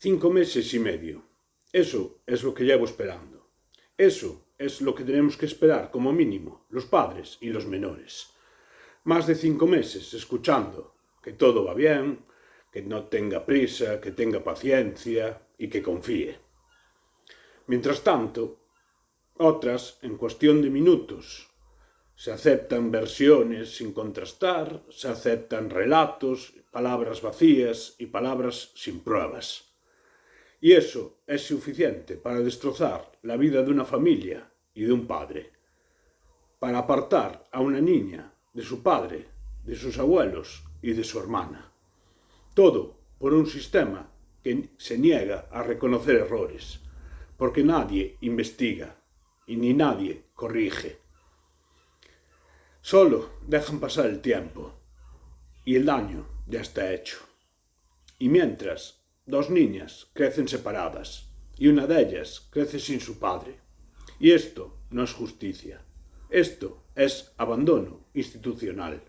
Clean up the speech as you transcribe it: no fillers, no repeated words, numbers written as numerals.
5 meses y medio. Eso es lo que llevo esperando. Eso es lo que tenemos que esperar como mínimo los padres y los menores. Más de 5 meses escuchando que todo va bien, que no tenga prisa, que tenga paciencia y que confíe. Mientras tanto, otras, en cuestión de minutos, se aceptan versiones sin contrastar, se aceptan relatos, palabras vacías y palabras sin pruebas. Y eso es suficiente para destrozar la vida de una familia y de un padre, para apartar a una niña de su padre, de sus abuelos y de su hermana. Todo por un sistema que se niega a reconocer errores, porque nadie investiga y ni nadie corrige. Solo dejan pasar el tiempo y el daño ya está hecho. Y mientras, 2 niñas crecen separadas y una de ellas crece sin su padre. Y esto no es justicia. Esto es abandono institucional.